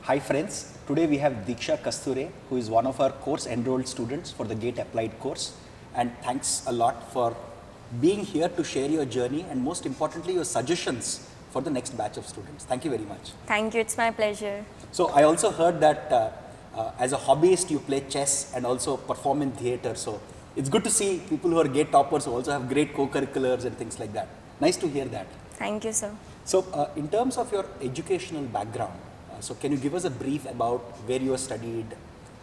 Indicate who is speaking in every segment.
Speaker 1: Hi friends, today we have Deeksha Kasture, who is one of our course enrolled students for the GATE Applied course. And thanks a lot for being here to share your journey and most importantly your suggestions for the next batch of students. Thank you very much.
Speaker 2: Thank you, it's my pleasure.
Speaker 1: So I also heard that as a hobbyist you play chess and also perform in theatre. So it's good to see people who are GATE toppers who also have great co-curriculars and things like that. Nice to hear that.
Speaker 2: Thank you, sir.
Speaker 1: So in terms of your educational background, so can you give us a brief about where you studied,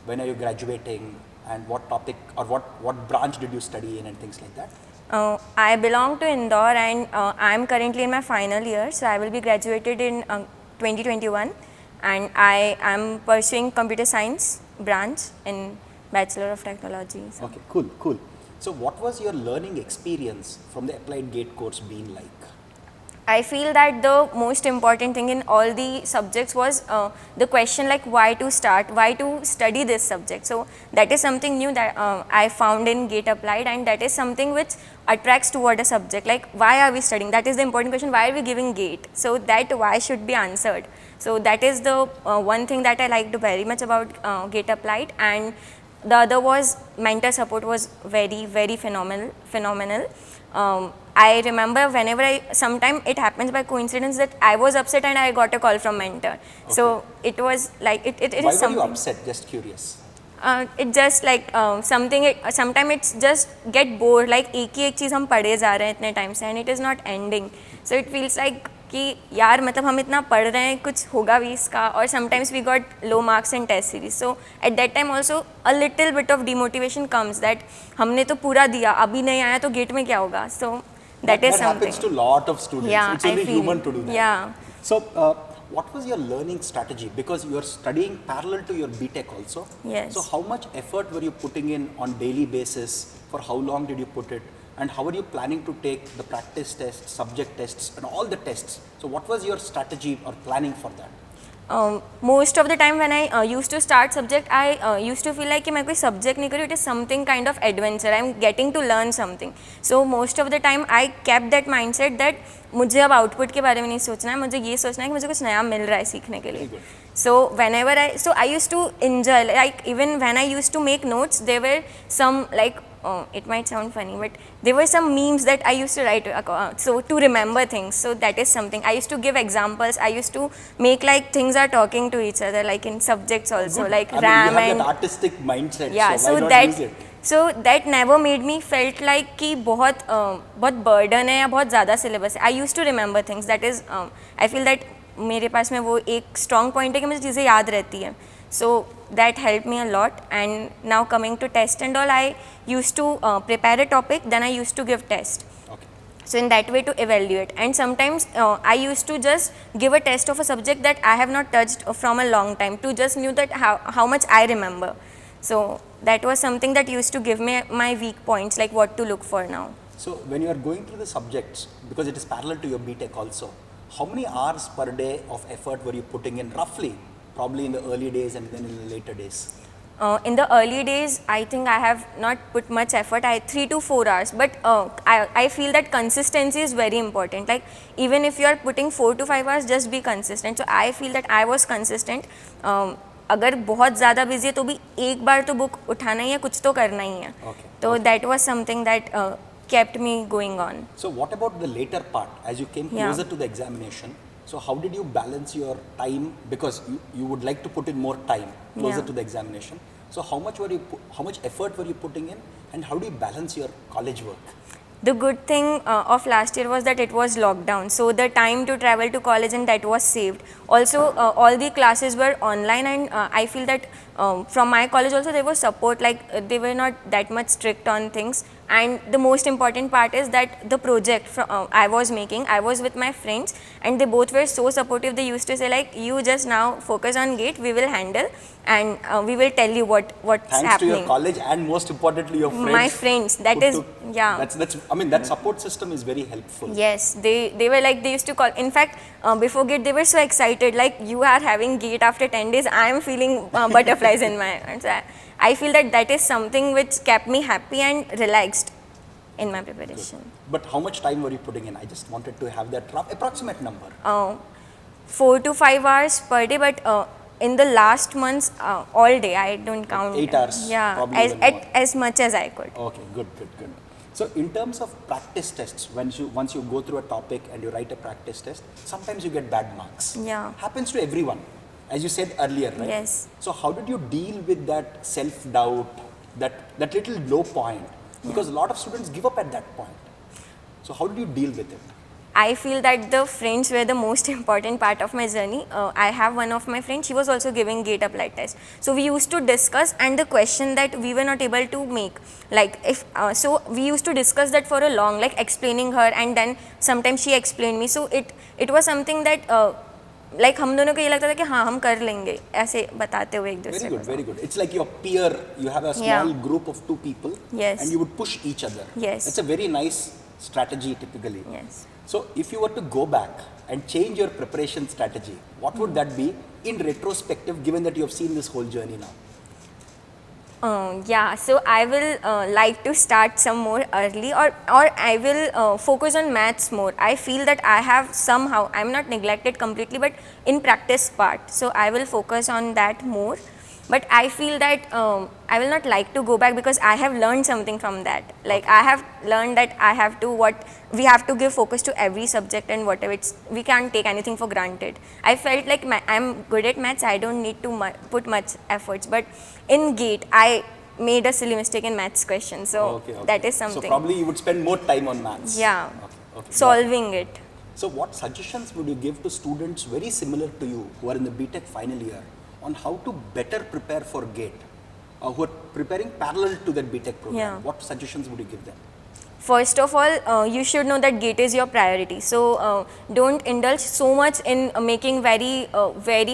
Speaker 1: when are you graduating, and what topic or what branch did you study in and things like that?
Speaker 2: I belong to Indore and I am currently in my final year, so I will be graduated in 2021 and I am pursuing computer science branch in Bachelor of Technology. So.
Speaker 1: Okay, cool. So what was your learning experience from the Applied GATE course been like?
Speaker 2: I feel that the most important thing in all the subjects was the question like why to start, why to study this subject. So that is something new that I found in GATE Applied, and that is something which attracts toward a subject. Like why are we studying? That is the important question. Why are we giving GATE? So that why should be answered. So that is the one thing that I liked very much about GATE Applied, and the other was mentor support was very phenomenal. I remember whenever sometimes it happens by coincidence that I was upset and I got a call from mentor. Okay. So it was like, it
Speaker 1: Why
Speaker 2: is something.
Speaker 1: Why were you upset? Just curious.
Speaker 2: It just like something, sometimes it's just get bored, like एक ही एक चीज़ हम पढ़े जा रहे हैं इतने time से and it is not ending. So it feels like कि यार मतलब हम इतना पढ़ रहे हैं, कुछ होगा भी इसका, और sometimes we got low marks in test series. So at that time also a little bit of demotivation comes that हमने तो पूरा दिया, अभी नहीं आया तो गेट में क्या होगा. So that is something.
Speaker 1: That happens to a lot of students.
Speaker 2: Yeah,
Speaker 1: it's only human to do that.
Speaker 2: Yeah.
Speaker 1: So what was your learning strategy? Because you are studying parallel to your BTech also.
Speaker 2: Yes.
Speaker 1: So how much effort were you putting in on daily basis? For how long did you put it? And how are you planning to take the practice tests, subject tests and all the tests? So what was your strategy or planning for that?
Speaker 2: Most of the time when I used to start subject, I used to feel like कि मैं कोई subject नहीं कर रही, it is something kind of adventure, I am getting to learn something. So most of the time I kept that mindset that मुझे अब output के बारे में नहीं सोचना है, मुझे ये सोचना है कि मुझे कुछ नया मिल रहा है सीखने के लिए. So whenever I used to enjoy, like even when I used to make notes, there were some like it might sound funny, but there were some memes that I used to write so to remember things. So that is something. I used to give examples. I used to make like things are talking to each other, like in subjects also. Good. Like RAM
Speaker 1: you have
Speaker 2: and
Speaker 1: that artistic mindset.
Speaker 2: Yeah,
Speaker 1: so why not
Speaker 2: that
Speaker 1: use it?
Speaker 2: So that never made me felt like कि बहुत burden है या बहुत ज़्यादा syllabus है. I used to remember things. That is I feel that मेरे पास में वो एक strong point है कि मुझे चीज़ें याद रहती हैं. So that helped me a lot. And now coming to test and all, I used to prepare a topic, then I used to give test.
Speaker 1: Okay.
Speaker 2: So in that way to evaluate. And sometimes I used to just give a test of a subject that I have not touched from a long time to just knew that how much I remember. So that was something that used to give me my weak points, like what to look for now.
Speaker 1: So when you are going through the subjects, because it is parallel to your BTech also, how many hours per day of effort were you putting in roughly? Probably in the early days and then in the later days?
Speaker 2: In the early days, I think I have not put much effort. 3 to 4 hours, but I feel that consistency is very important. Like even if you are putting 4 to 5 hours, just be consistent. So I feel that I was consistent. अगर बहुत ज़्यादा busy है तो भी एक बार तो book उठाना ही है, कुछ तो करना ही है. तो that was something that kept me going on.
Speaker 1: So what about the later part as you came closer to the examination? So how did you balance your time, because you would like to put in more time closer to the examination. So how much effort were you putting in, and how do you balance your college work?
Speaker 2: The good thing of last year was that it was lockdown, so the time to travel to college and that was saved. Also all the classes were online, and I feel that from my college also there was support, like they were not that much strict on things. And the most important part is that the project I was making, I was with my friends and they both were so supportive. They used to say like, you just now focus on GATE, we will handle and we will tell you what's
Speaker 1: Thanks
Speaker 2: happening.
Speaker 1: To your college and most importantly your friends.
Speaker 2: My friends, that is, yeah.
Speaker 1: That's I mean that support system is very helpful.
Speaker 2: Yes, they were like, they used to call, in fact before GATE they were so excited, like you are having GATE after 10 days, I am feeling butterflies in my hands. I feel that is something which kept me happy and relaxed in my preparation.
Speaker 1: Good. But how much time were you putting in? I just wanted to have that rough approximate number.
Speaker 2: 4 to 5 hours per day, but in the last months, all day. I don't count.
Speaker 1: 8 hours,
Speaker 2: Yeah,
Speaker 1: probably
Speaker 2: as,
Speaker 1: even more.
Speaker 2: as much as I could.
Speaker 1: Okay, good, good, good. So in terms of practice tests, once you go through a topic and you write a practice test, sometimes you get bad marks.
Speaker 2: Yeah.
Speaker 1: Happens to everyone, as you said earlier, right?
Speaker 2: Yes.
Speaker 1: So how did you deal with that self-doubt, that little low point? Because a lot of students give up at that point. So how did you deal with it?
Speaker 2: I feel that the friends were the most important part of my journey. I have one of my friends, she was also giving gate applied test. So we used to discuss, and the question that we were not able to make, like if, so we used to discuss that for a long, like explaining her, and then sometimes she explained me. So it was something that like हम दोनों को ये लगता था कि हाँ हम कर लेंगे ऐसे बताते हुए एक दूसरे
Speaker 1: Very
Speaker 2: को.
Speaker 1: good, very good. It's like your peer, you have a small group of 2 people
Speaker 2: Yes.
Speaker 1: and you would push each other.
Speaker 2: Yes.
Speaker 1: That's a very nice strategy typically.
Speaker 2: Yes.
Speaker 1: So if you were to go back and change your preparation strategy, what would that be in retrospective, given that you have seen this whole journey now?
Speaker 2: Yeah, so I will like to start some more early, or I will focus on maths more. I feel that I have somehow, I'm not neglected completely, but in practice part, so I will focus on that more. But I feel that I will not like to go back because I have learned something from that. Like I have learned that I have to we have to give focus to every subject and whatever we can't take anything for granted. I felt like I'm good at maths, I don't need to put much efforts. But in GATE, I made a silly mistake in maths question. So that is something.
Speaker 1: So probably you would spend more time on maths.
Speaker 2: Yeah. Solving it.
Speaker 1: So what suggestions would you give to students very similar to you who are in the BTech final year on how to better prepare for GATE, who are preparing parallel to that BTech program?
Speaker 2: Yeah.
Speaker 1: What suggestions would you give them?
Speaker 2: First of all, you should know that GATE is your priority. So don't indulge so much in making very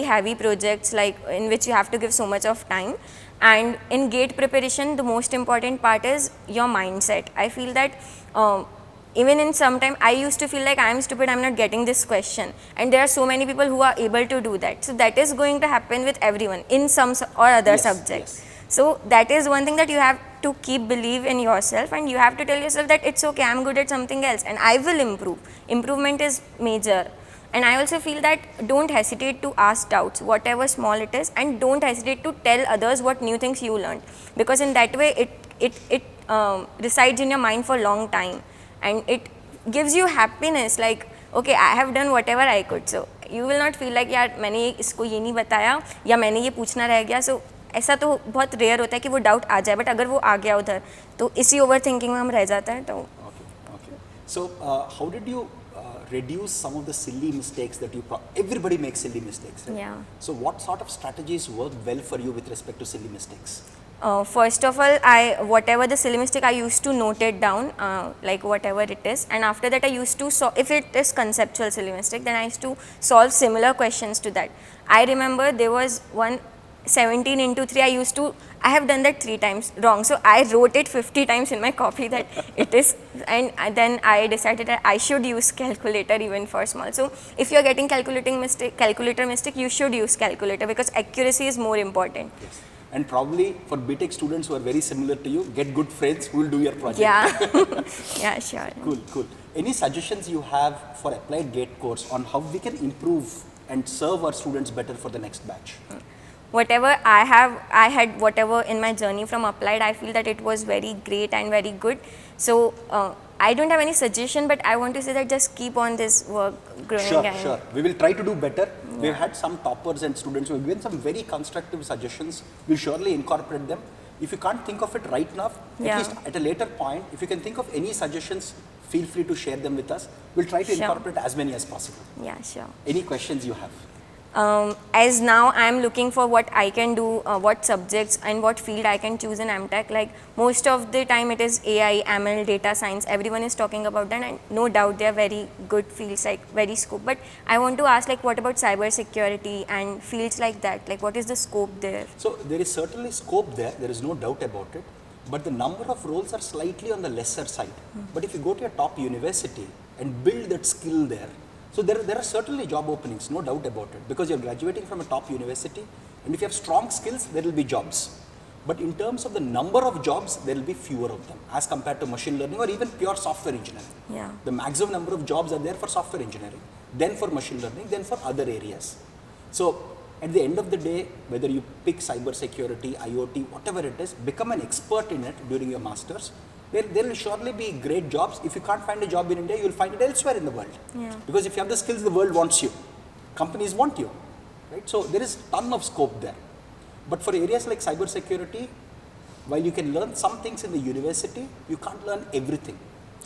Speaker 2: heavy projects like in which you have to give so much of time. And in GATE preparation, the most important part is your mindset. I feel that even in some time, I used to feel like I am stupid, I am not getting this question. And there are so many people who are able to do that. So that is going to happen with everyone in some or other subjects.
Speaker 1: Yes.
Speaker 2: So that is one thing that you have to keep believe in yourself, and you have to tell yourself that it's okay, I'm good at something else and I will improve. Improvement is major. And I also feel that don't hesitate to ask doubts, whatever small it is, and don't hesitate to tell others what new things you learned, because in that way it resides in your mind for a long time and it gives you happiness, like okay, I have done whatever I could. So you will not feel like यार मैंने इसको ये नहीं बताया या मैंने ये पूछना रह गया. So ऐसा तो बहुत रेयर होता है कि वो डाउट आ जाए, बट अगर वो आ गया उधर तो इसी ओवर थिंकिंग में हम रह जाते हैं. तो
Speaker 1: Okay. So how did you reduce some of the silly mistakes that everybody makes silly mistakes, right?
Speaker 2: Yeah.
Speaker 1: So what sort of strategies work well for you with respect to silly mistakes?
Speaker 2: First of all, whatever the silly mistake, I used to note it down, like whatever it is, and after that I used to if it is conceptual silly mistake, then I used to solve similar questions to that. I remember there was one 17 into 3, I have done that 3 times wrong, so I wrote it 50 times in my copy that it is, and then I decided that I should use calculator even for small. So if you are getting calculator mistake, you should use calculator because accuracy is more important.
Speaker 1: Yes. And probably for BTech students who are very similar to you, get good friends who will do your project.
Speaker 2: Yeah, yeah, sure.
Speaker 1: Cool. Any suggestions you have for applied GATE course on how we can improve and serve our students better for the next batch?
Speaker 2: Whatever I had whatever in my journey from applied, I feel that it was very great and very good. So I don't have any suggestion, but I want to say that just keep on this work growing.
Speaker 1: Sure. We will try to do better. Yeah. We've had some toppers and students who have given some very constructive suggestions. We'll surely incorporate them. If you can't think of it right now, at least at a later point, if you can think of any suggestions, feel free to share them with us. We'll try to incorporate as many as possible.
Speaker 2: Yeah, sure.
Speaker 1: Any questions you have?
Speaker 2: As now I am looking for what I can do, what subjects and what field I can choose in MTech. Like most of the time it is AI, ML, data science, everyone is talking about that, and no doubt they are very good fields, like very scope. But I want to ask, like what about cyber security and fields like that? Like what is the scope there?
Speaker 1: So there is certainly scope there is no doubt about it, but the number of roles are slightly on the lesser side. But if you go to a top university and build that skill there, so there are certainly job openings, no doubt about it, because you're graduating from a top university, and if you have strong skills, there will be jobs. But in terms of the number of jobs, there will be fewer of them as compared to machine learning or even pure software engineering.
Speaker 2: Yeah.
Speaker 1: The maximum number of jobs are there for software engineering, then for machine learning, then for other areas. So at the end of the day, whether you pick cyber security, IoT, whatever it is, become an expert in it during your masters. There will surely be great jobs. If you can't find a job in India, you will find it elsewhere in the world.
Speaker 2: Yeah.
Speaker 1: Because if you have the skills, the world wants you. Companies want you, right? So there is a ton of scope there. But for areas like cyber security, while you can learn some things in the university, you can't learn everything.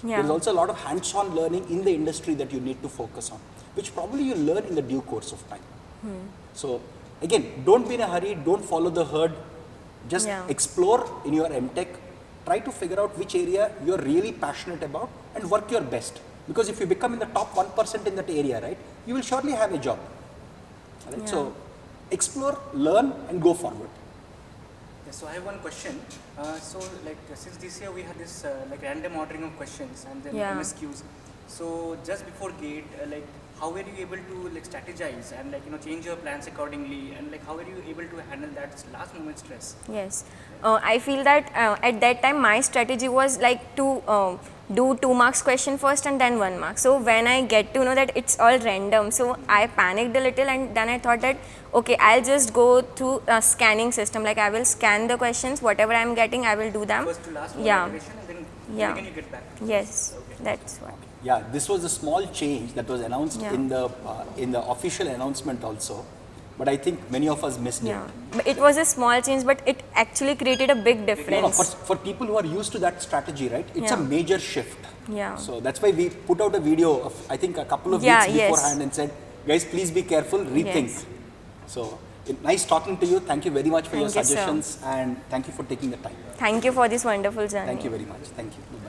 Speaker 2: Yeah.
Speaker 1: There's also a lot of hands-on learning in the industry that you need to focus on, which probably you learn in the due course of time. So again, don't be in a hurry, don't follow the herd, just explore in your MTech, try to figure out which area you're really passionate about and work your best. Because if you become in the top 1% in that area, right, you will surely have a job. Right?
Speaker 2: Yeah.
Speaker 1: So explore, learn and go forward.
Speaker 3: Yes, so I have one question. Since this year we had this random ordering of questions and then MSQs. So just before GATE, how were you able to strategize and change your plans accordingly, and how were you able to handle that last moment stress?
Speaker 2: Yes, I feel that at that time my strategy was to do 2 marks question first and then 1 mark. So when I get to know that it's all random, so I panicked a little, and then I thought that okay, I'll just go through a scanning system. I will scan the questions, whatever I'm getting, I will do them.
Speaker 3: First to last one iteration and then again you get back.
Speaker 2: Yes,
Speaker 3: okay.
Speaker 2: that's what.
Speaker 1: Yeah, this was a small change that was announced in the official announcement also, but I think many of us missed it.
Speaker 2: But it was a small change, but it actually created a big difference.
Speaker 1: For people who are used to that strategy, right, it's a major shift.
Speaker 2: Yeah.
Speaker 1: So that's why we put out a video of, I think, a couple of weeks beforehand and said, guys, please be careful, rethink.
Speaker 2: Yes.
Speaker 1: So nice talking to you. Thank you very much for your
Speaker 2: Thank you, sir.
Speaker 1: suggestions, and thank you for taking the time.
Speaker 2: Thank you for this wonderful journey.
Speaker 1: Thank you very much. Thank you. Bye.